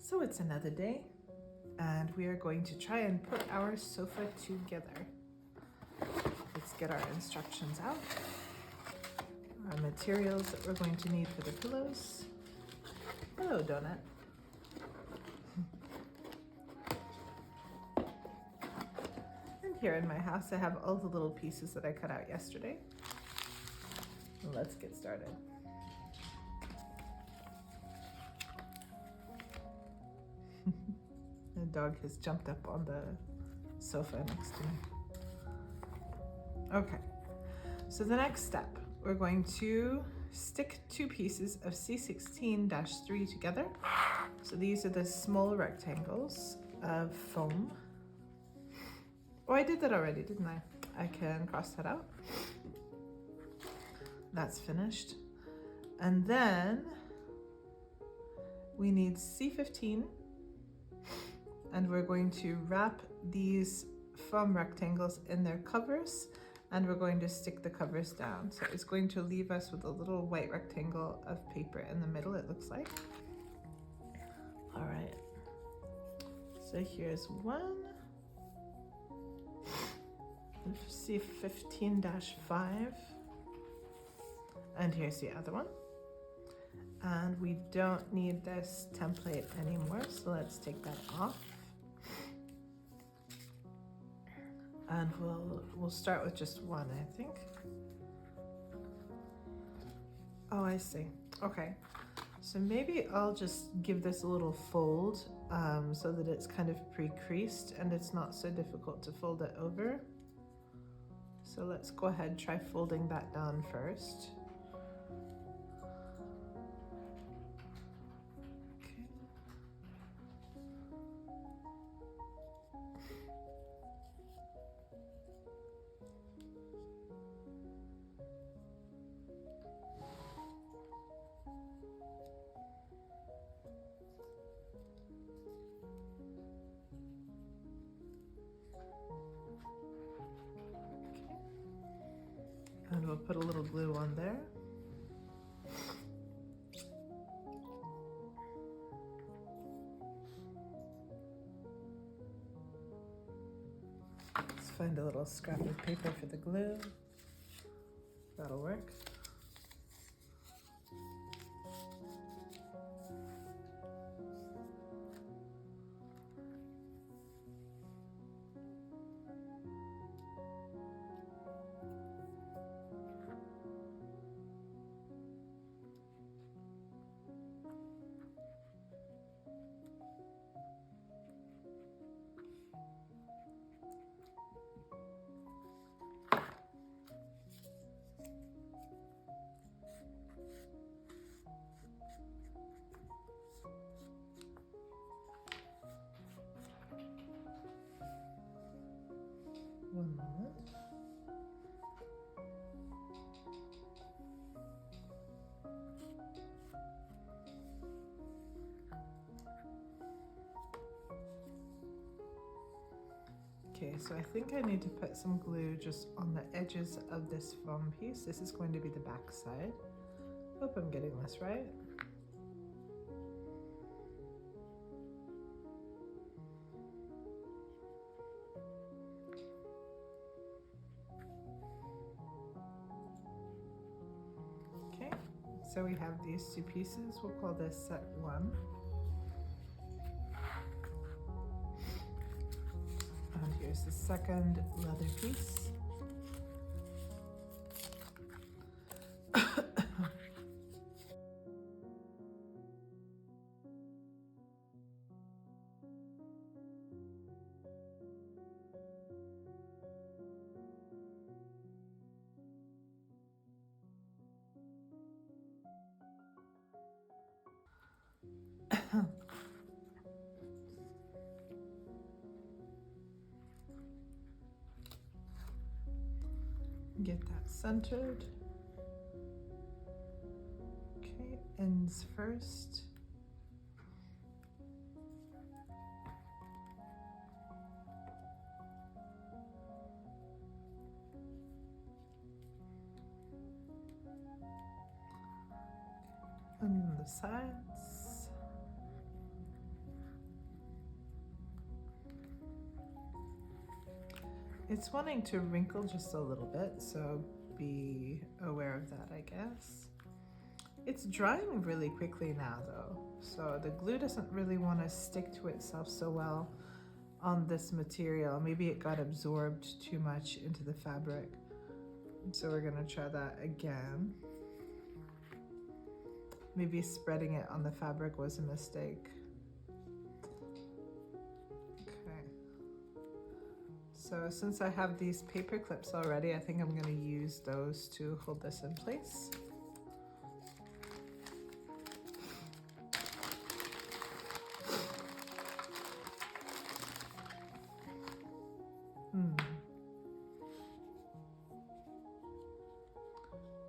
So it's another day and we are going to try and put our sofa together. Let's get our instructions out. Our materials that we're going to need for the pillows. Hello, Donut. And here in my house, I have all the little pieces that I cut out yesterday. Let's get started. The dog has jumped up on the sofa next to me. Okay, so the next step, we're going to stick two pieces of C16-3 together. So these are the small rectangles of foam. Oh, I did that already, didn't I? I can cross that out. That's finished. And then we need C15, and we're going to wrap these foam rectangles in their covers, and we're going to stick the covers down. So it's going to leave us with a little white rectangle of paper in the middle, it looks like. All right, so here's one, C15-5, and here's the other one. And we don't need this template anymore, so let's take that off. And we'll start with just one, I think. Oh, I see. Okay, so maybe I'll just give this a little fold so that it's kind of pre-creased and it's not so difficult to fold it over. So let's go ahead and try folding that down first. And we'll put a little glue on there. Let's find a little scrap of paper for the glue. That'll work. One moment. Okay, so I think I need to put some glue just on the edges of this foam piece. This is going to be the back side. Hope I'm getting this right. Okay, so we have these two pieces. We'll call this set 1. And here's the second leather piece. Get that centered. Okay, ends first. And then the sides. It's wanting to wrinkle just a little bit, so be aware of that, I guess. It's drying really quickly now though, so the glue doesn't really want to stick to itself so well on this material. Maybe it got absorbed too much into the fabric. So we're gonna try that again. Maybe spreading it on the fabric was a mistake. Okay. So since I have these paper clips already, I think I'm gonna use those to hold this in place.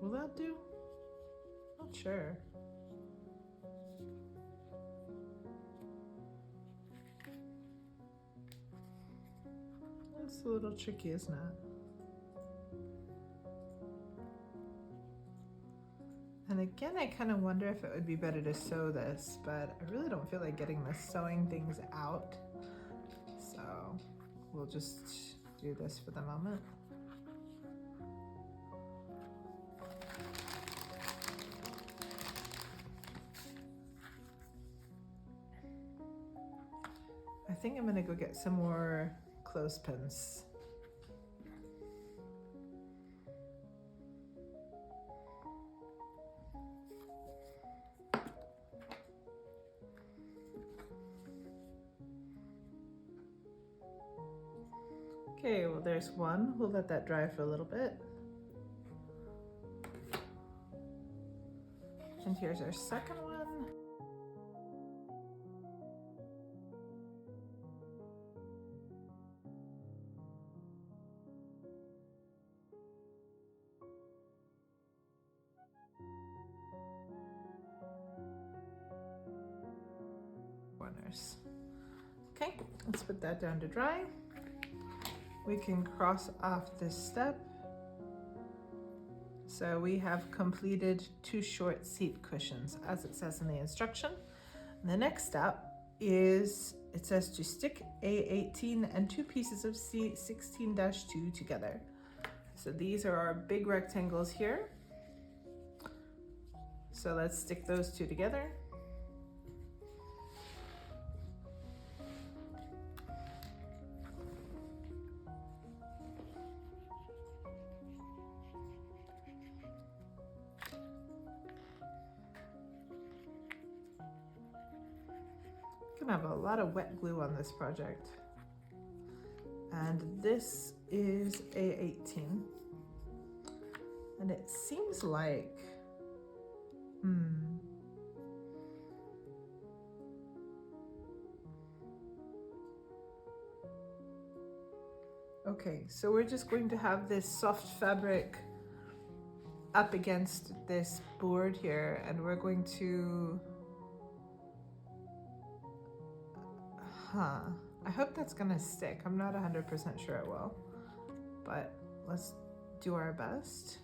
Will that do? Not sure. It's a little tricky, isn't it? And again, I kind of wonder if it would be better to sew this, but I really don't feel like getting the sewing things out. So we'll just do this for the moment. I think I'm gonna go get some more clothespins. Okay, well there's one. We'll let that dry for a little bit. And here's our second one. Corners. Okay, let's put that down to dry. We can cross off this step. So we have completed 2 short seat cushions as it says in the instruction. And the next step is, it says to stick A18 and 2 pieces of C16-2 together. So these are our big rectangles here. So let's stick those 2 together. I have a lot of wet glue on this project, and this is A18, and it seems like okay, so we're just going to have this soft fabric up against this board here, and we're going to I hope that's gonna stick. I'm not 100% sure it will, but let's do our best.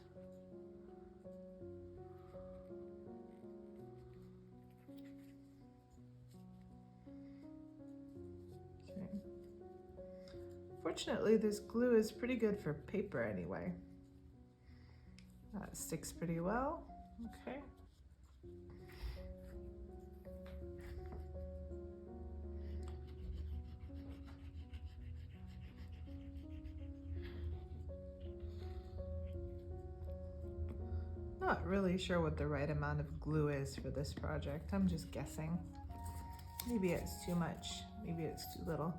Okay. Fortunately, this glue is pretty good for paper anyway. That sticks pretty well. Okay. Not really sure what the right amount of glue is for this project. I'm just guessing. Maybe it's too much, maybe it's too little.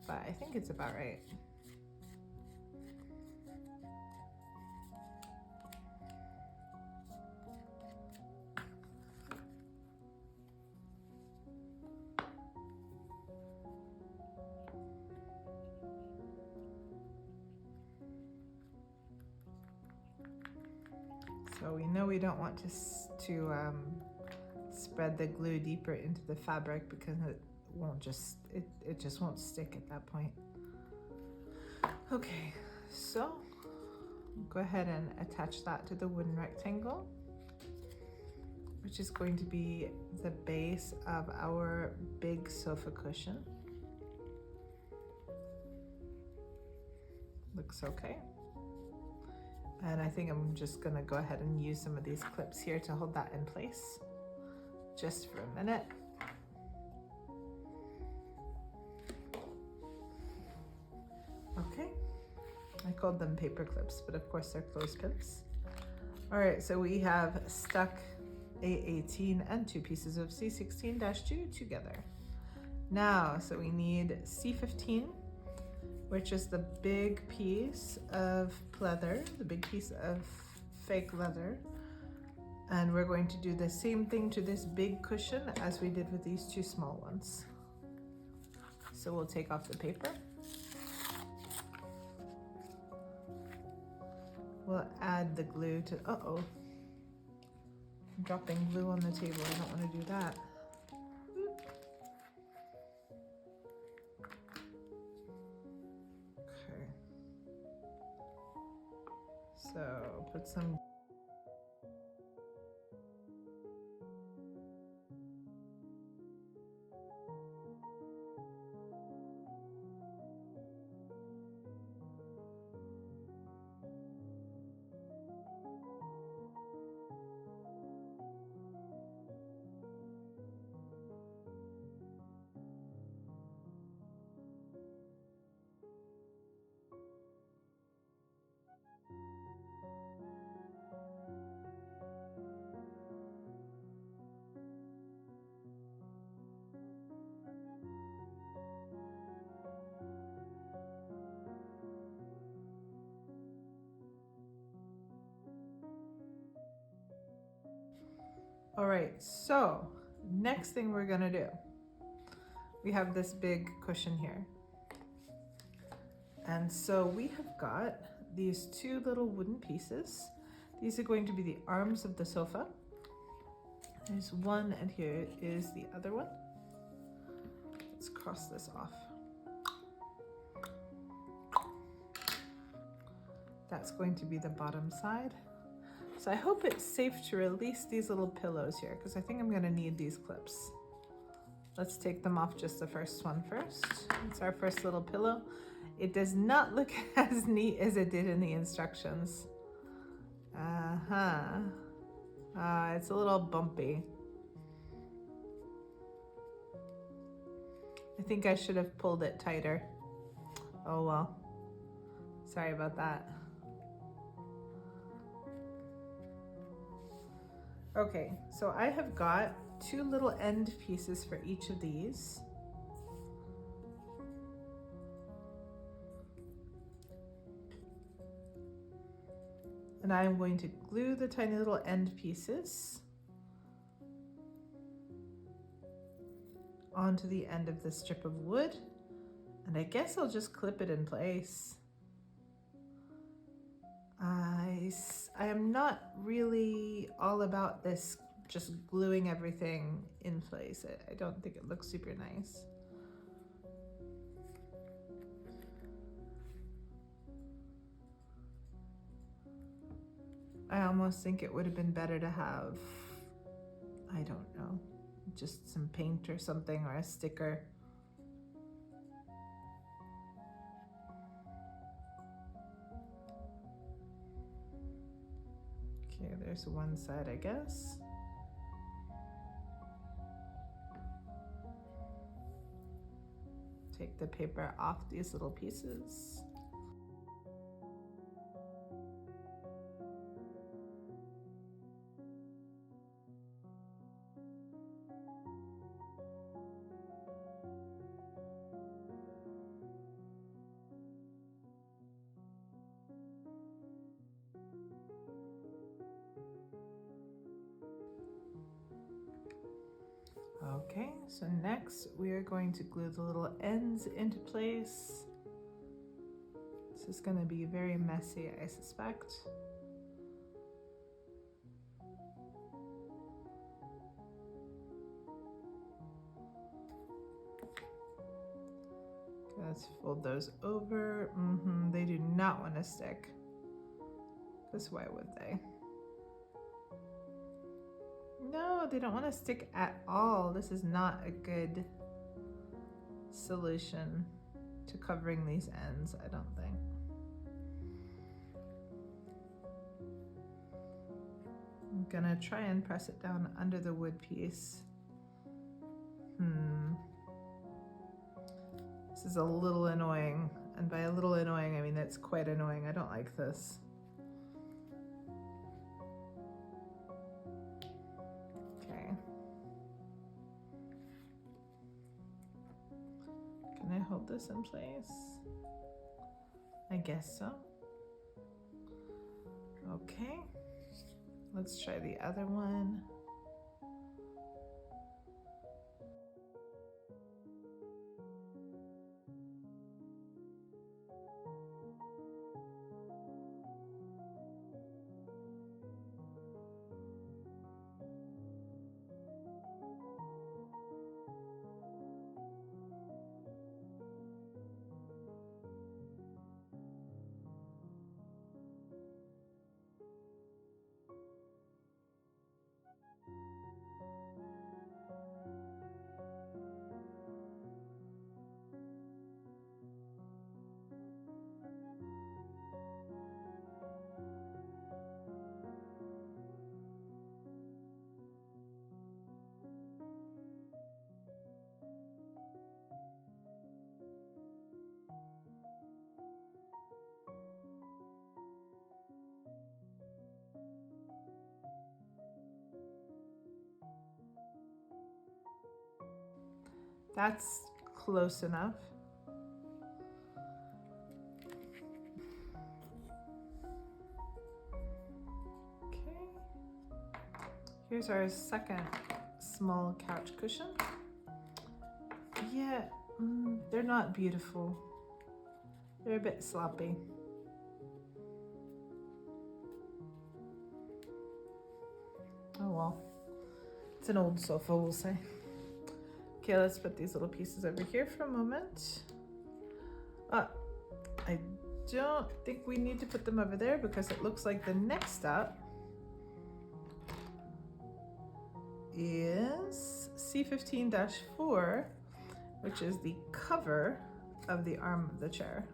But I think it's about right. So we know we don't want to spread the glue deeper into the fabric because it won't just, it just won't stick at that point. Okay, so go ahead and attach that to the wooden rectangle, which is going to be the base of our big sofa cushion. Looks okay. And I think I'm just gonna go ahead and use some of these clips here to hold that in place just for a minute. Okay, I called them paper clips, but of course they're clothespins. All right, so we have stuck A18 and 2 pieces of C16-2 together. Now, so we need C15, which is the big piece of leather, the big piece of fake leather. And we're going to do the same thing to this big cushion as we did with these 2 small ones. So we'll take off the paper. We'll add the glue to, uh-oh. I'm dropping glue on the table, I don't want to do that. Okay. So put some All right, so next thing we're gonna do, we have this big cushion here. And so we have got these 2 little wooden pieces. These are going to be the arms of the sofa. There's one, and here is the other one. Let's cross this off. That's going to be the bottom side. So I hope it's safe to release these little pillows here, because I think I'm gonna need these clips. Let's take them off, just the first one first. It's our first little pillow. It does not look as neat as it did in the instructions. It's a little bumpy. I think I should have pulled it tighter. Oh well, sorry about that. Okay, so I have got 2 little end pieces for each of these. And I'm going to glue the tiny little end pieces onto the end of the strip of wood. And I guess I'll just clip it in place. I am not really all about this just gluing everything in place. I don't think it looks super nice. I almost think it would have been better to have, I don't know, just some paint or something, or a sticker. Okay, there's one side, I guess. Take the paper off these little pieces. Okay, so next we are going to glue the little ends into place. This is going to be very messy, I suspect. Okay, let's fold those over. They do not want to stick, because why would they? No, they don't want to stick at all. This is not a good solution to covering these ends, I don't think. gonna try and press it down under the wood piece. This is a little annoying, and by a little annoying I mean it's quite annoying. I don't like this. Okay. Can I hold this in place? I guess so. Okay. Let's try the other one. That's close enough. Okay. Here's our second small couch cushion. Yeah, they're not beautiful. They're a bit sloppy. Oh well. It's an old sofa, we'll say. Okay, let's put these little pieces over here for a moment. I don't think we need to put them over there because it looks like the next step is C15-4, which is the cover of the arm of the chair.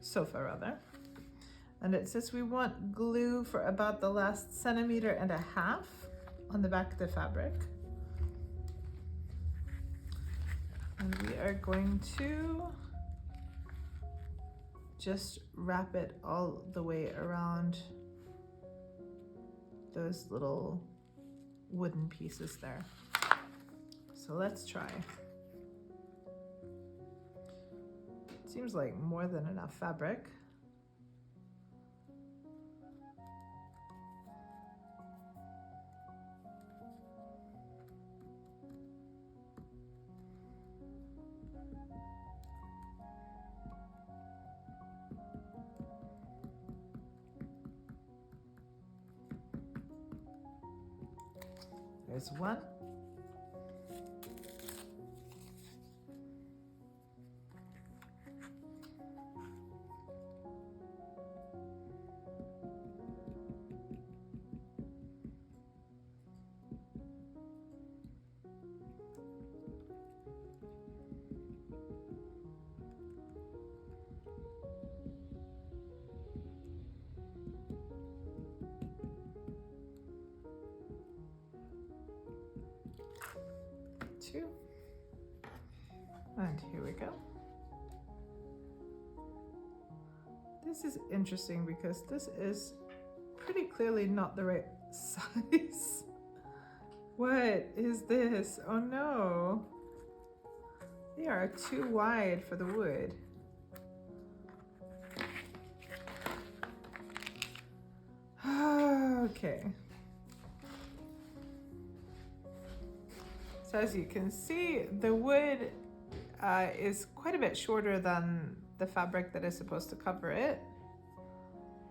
Sofa rather. And it says we want glue for about the last 1.5 centimeters on the back of the fabric. And we are going to just wrap it all the way around those little wooden pieces there. So let's try. Seems like more than enough fabric. There's one. Two. And here we go. This is interesting because this is pretty clearly not the right size. What is this? Oh no. They are too wide for the wood. Okay. So as you can see, the wood is quite a bit shorter than the fabric that is supposed to cover it.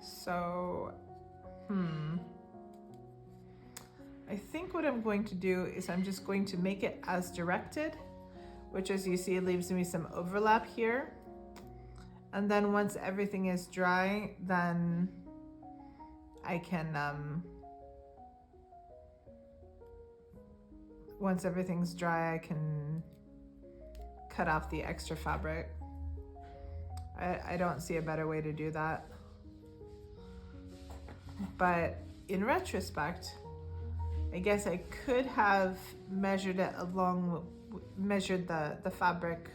So, I think what I'm going to do is I'm just going to make it as directed, which as you see leaves me some overlap here. And then once everything is dry, then I can, once everything's dry, I can cut off the extra fabric. I don't see a better way to do that. But in retrospect, I guess I could have measured it measured the fabric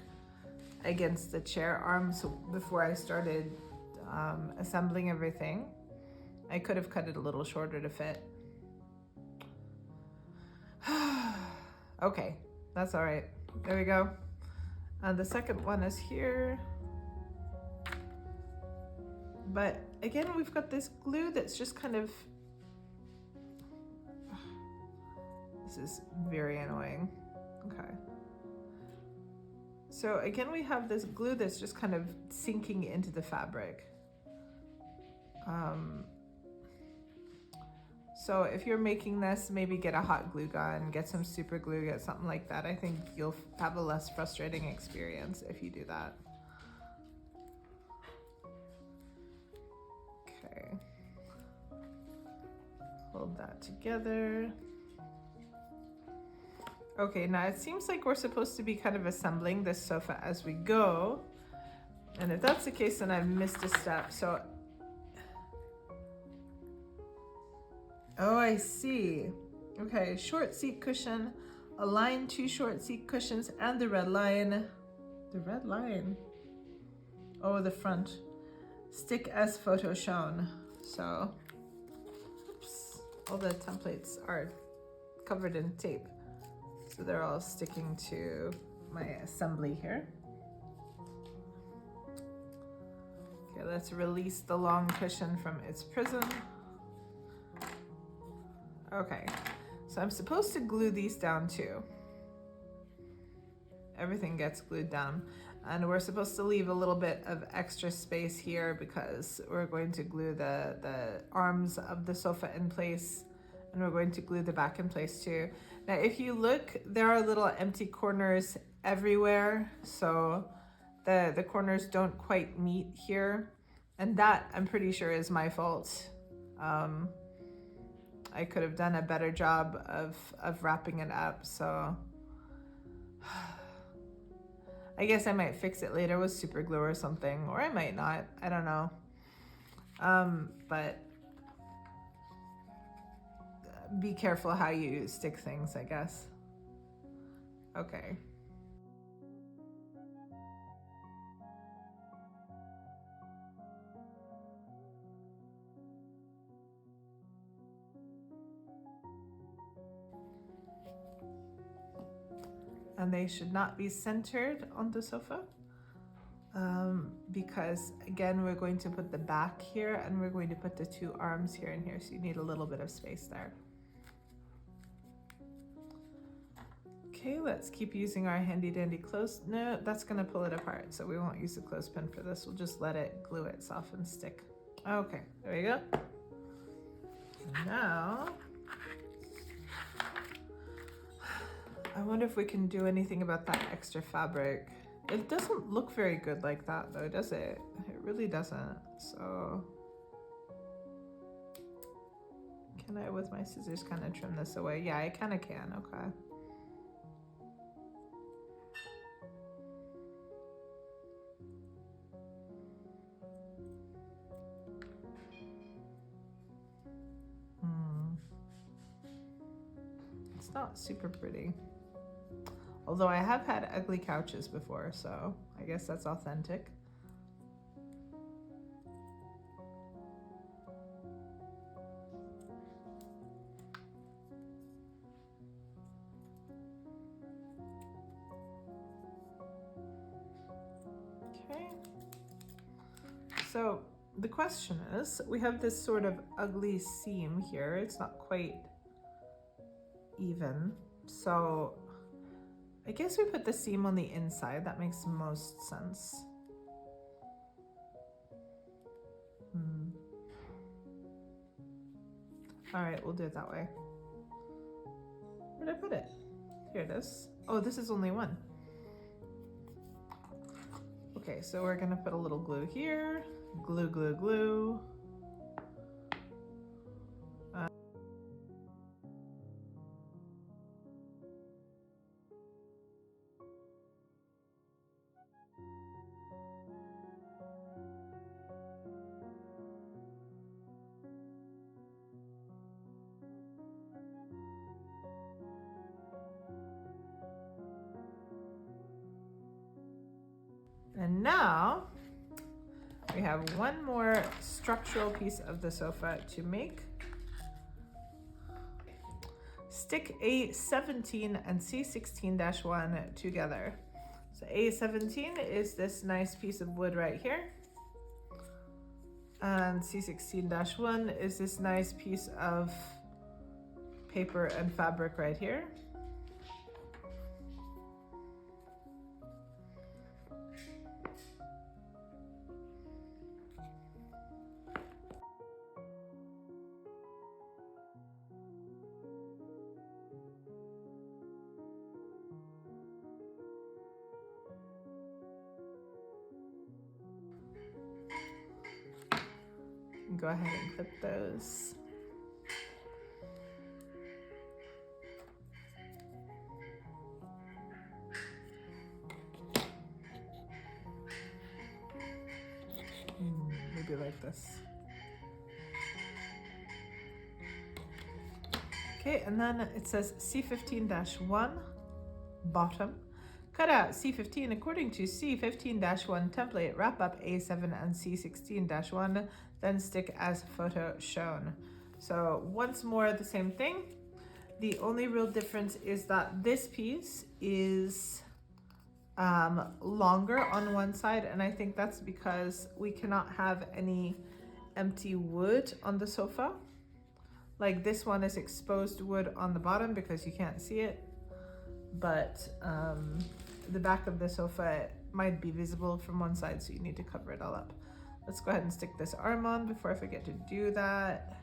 against the chair arms before I started assembling everything. I could have cut it a little shorter to fit. Okay, that's all right. There we go. The second one is here. But again, we've got this glue that's just kind of, this is very annoying. Okay. So again, we have this glue that's just kind of sinking into the fabric. So if you're making this, maybe get a hot glue gun, get some super glue, get something like that. I think you'll have a less frustrating experience if you do that. Okay. Hold that together. Okay, now it seems like we're supposed to be kind of assembling this sofa as we go. And if that's the case, then I've missed a step. So, oh, I see. Okay, short seat cushion, align 2 short seat cushions and the red line. The red line? Oh, the front. Stick as photo shown. So, oops, all the templates are covered in tape. So they're all sticking to my assembly here. Okay, let's release the long cushion from its prison. Okay, so I'm supposed to glue these down too. Everything gets glued down. And we're supposed to leave a little bit of extra space here because we're going to glue the arms of the sofa in place, and we're going to glue the back in place too. Now, if you look, there are little empty corners everywhere. So the corners don't quite meet here. And that, I'm pretty sure, is my fault. I could have done a better job of wrapping it up. So I guess I might fix it later with super glue or something, or I might not. I don't know. But be careful how you stick things, I guess. Okay. And they should not be centered on the sofa because again, we're going to put the back here and we're going to put the 2 arms here and here. So you need a little bit of space there. Okay, let's keep using our handy dandy clothes. No, that's gonna pull it apart. So we won't use the clothespin for this. We'll just let it glue itself and stick. Okay, there we go. And now, I wonder if we can do anything about that extra fabric. It doesn't look very good like that though, does it? It really doesn't. So, can I, with my scissors, kind of trim this away? Yeah, I kind of can, okay. It's not super pretty. Although I have had ugly couches before, so I guess that's authentic. Okay. So the question is, we have this sort of ugly seam here. It's not quite even. So I guess we put the seam on the inside. That makes most sense. All right, we'll do it that way. Where did I put it? Here it is. Oh, this is only one. Okay, so we're gonna put a little glue here. Glue, glue, glue. And now we have one more structural piece of the sofa to make. Stick A17 and C16-1 together. So A17 is this nice piece of wood right here. And C16-1 is this nice piece of paper and fabric right here. Go ahead and clip those. Maybe like this. Okay, and then it says C15-1 bottom. Cut out C15 according to C15-1 template, wrap up A7 and C16-1, then stick as photo shown. So once more the same thing. The only real difference is that this piece is longer on one side, and I think that's because we cannot have any empty wood on the sofa. Like this one is exposed wood on the bottom because you can't see it, but the back of the sofa might be visible from one side, so you need to cover it all up. Let's go ahead and stick this arm on before I forget to do that.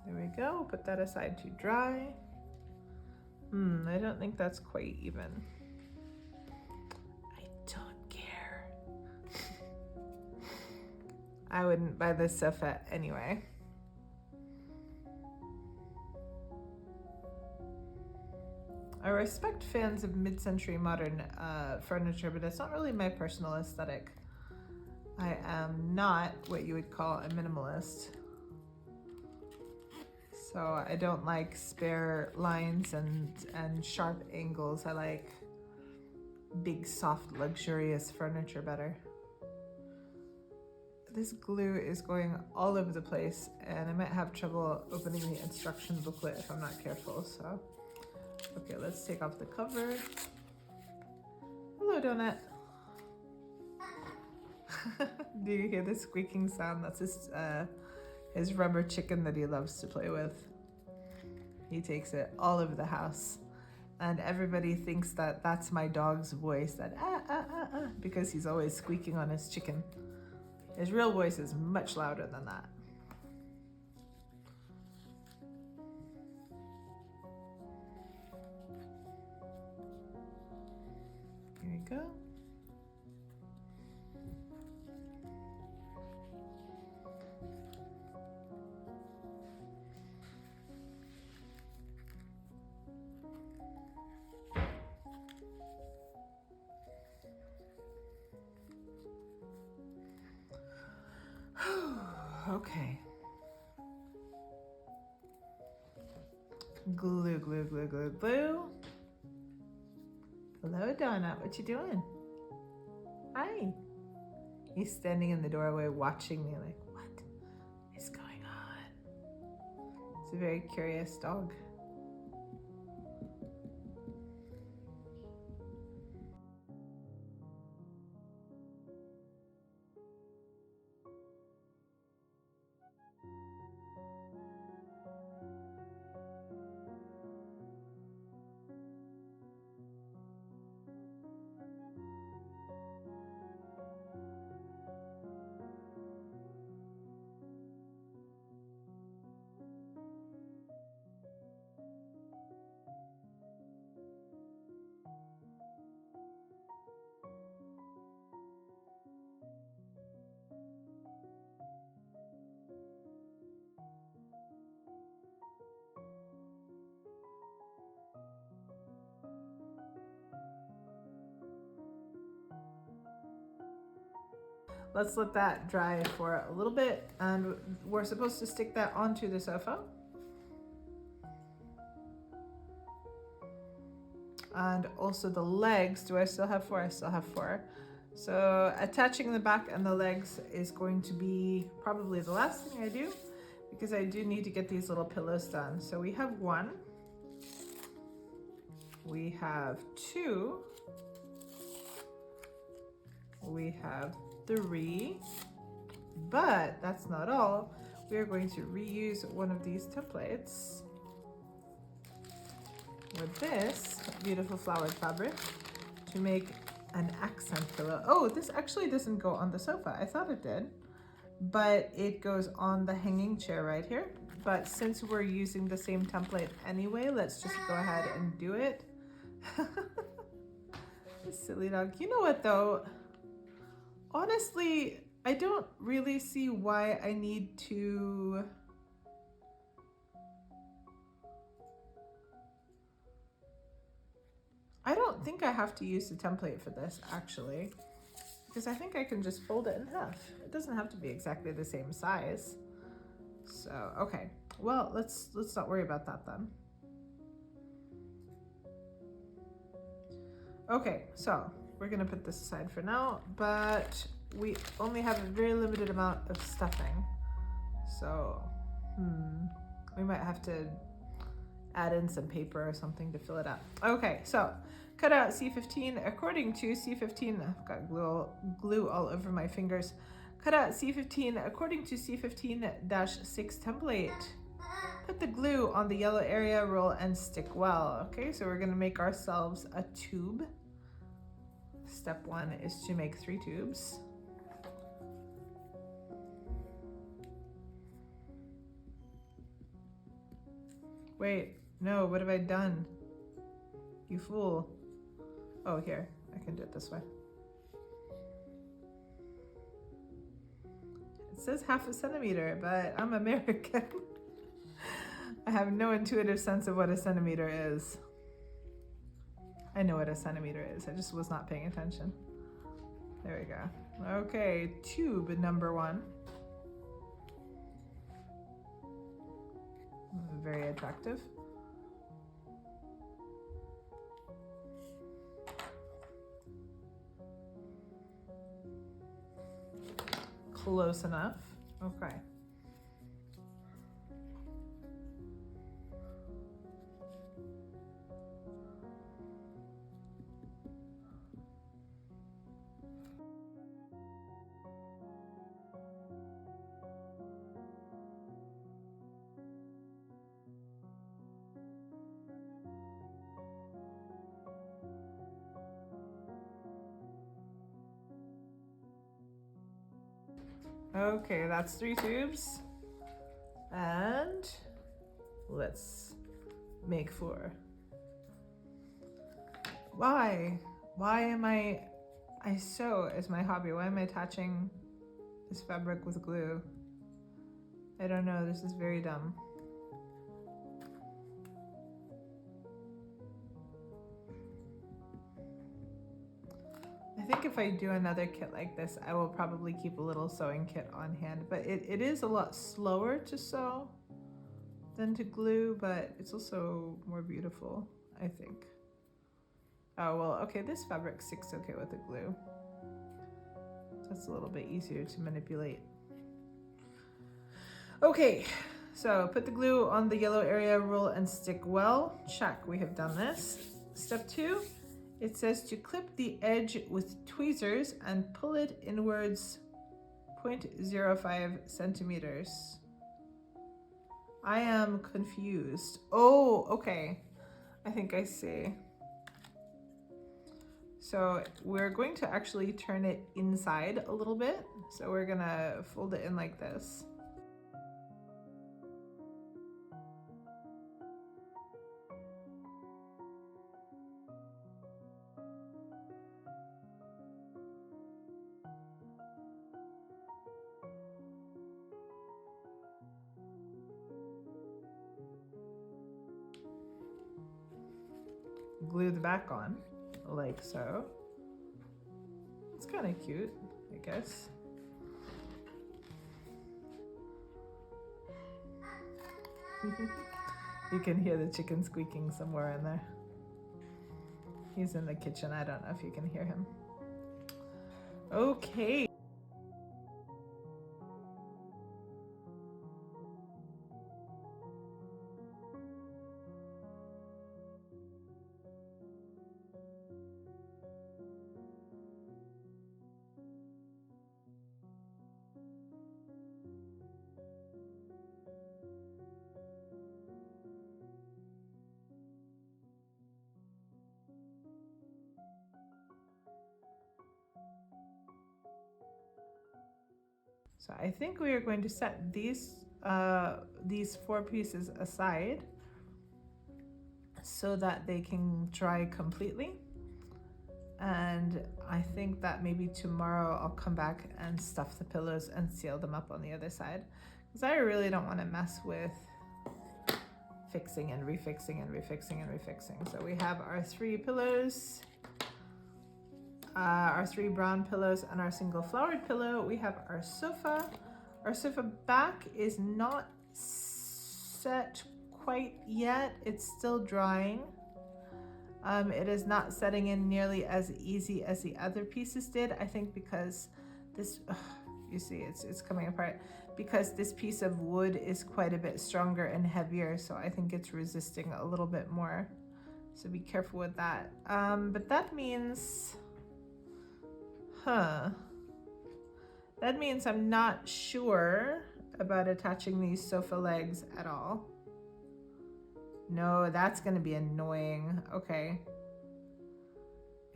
There we go, put that aside to dry. I don't think that's quite even. I don't care. I wouldn't buy this sofa anyway. I respect fans of mid-century modern furniture, but it's not really my personal aesthetic. I am not what you would call a minimalist. So I don't like spare lines and sharp angles. I like big, soft, luxurious furniture better. This glue is going all over the place, and I might have trouble opening the instruction booklet if I'm not careful, so. Okay, let's take off the cover. Hello, Donut. Do you hear the squeaking sound? That's his rubber chicken that he loves to play with. He takes it all over the house. And everybody thinks that that's my dog's voice, that because he's always squeaking on his chicken. His real voice is much louder than that. Here we go. Okay. Glue, glue, glue, glue, glue. Hello, Donut. What you doing? Hi. He's standing in the doorway watching me like, what is going on? It's a very curious dog. Let's let that dry for a little bit, and we're supposed to stick that onto the sofa. And also the legs, do I still have 4? I still have 4. So attaching the back and the legs is going to be probably the last thing I do, because I do need to get these little pillows done. So we have 1, we have 2, we have 3, but that's not all. We are going to reuse one of these templates with this beautiful flowered fabric to make an accent pillow. Oh, this actually doesn't go on the sofa. I thought it did, but it goes on the hanging chair right here. But since we're using the same template anyway, let's just go ahead and do it. This silly dog. You know what though? Honestly, I don't really see why I need to... I don't think I have to use the template for this actually, because I think I can just fold it in half. It doesn't have to be exactly the same size. So, okay. Well, let's not worry about that then. Okay, so we're gonna put this aside for now, but we only have a very limited amount of stuffing. So, we might have to add in some paper or something to fill it up. Okay, so cut out C15 according to C15. I've got glue all over my fingers. Cut out C15 according to C15-6 template. Put the glue on the yellow area, roll and stick well. Okay, so we're gonna make ourselves a tube. Step 1 is to make 3 tubes. Wait, no, what have I done? You fool. Oh, here, I can do it this way. It says 1/2 centimeter, but I'm American. I have no intuitive sense of what a centimeter is. I know what a centimeter is, I just was not paying attention. There we go. Okay, tube number 1. Very attractive. Close enough. Okay. Okay, that's 3 tubes. And let's make 4. Why? Why am I sew is my hobby. Why am I attaching this fabric with glue? I don't know, this is very dumb. I think if I do another kit like this, I will probably keep a little sewing kit on hand, but it is a lot slower to sew than to glue, but it's also more beautiful, I think. Oh, well, okay, this fabric sticks okay with the glue. That's a little bit easier to manipulate. Okay, so put the glue on the yellow area, roll and stick well. Check, we have done this. Step 2, it says to clip the edge with tweezers and pull it inwards 0.05 centimeters. I am confused. Oh, okay. I think I see. So we're going to actually turn it inside a little bit. So we're gonna fold it in like this. Glue the back on, like so. It's kind of cute, I guess. You can hear the chicken squeaking somewhere in there. He's in the kitchen. I don't know if you can hear him. Okay. So I think we are going to set these 4 pieces aside so that they can dry completely. And I think that maybe tomorrow I'll come back and stuff the pillows and seal them up on the other side, because I really don't want to mess with fixing and refixing and refixing and refixing. So we have our 3 pillows, our 3 brown pillows, and our single flowered pillow. We have our sofa. Our sofa back is not set quite yet. It's still drying. It is not setting in nearly as easy as the other pieces did. I think because this, you see, it's coming apart, because this piece of wood is quite a bit stronger and heavier. So I think it's resisting a little bit more. So be careful with that. But that means, that means I'm not sure about attaching these sofa legs at all. No, that's going to be annoying. Okay.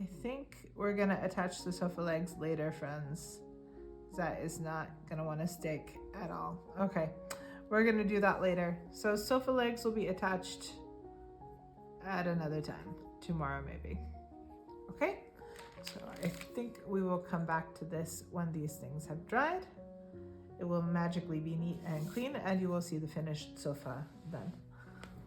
I think we're going to attach the sofa legs later, friends. That is not going to want to stick at all. Okay. We're going to do that later. So sofa legs will be attached at another time. Tomorrow, maybe. Okay. So I think we will come back to this when these things have dried. It will magically be neat and clean, and you will see the finished sofa then.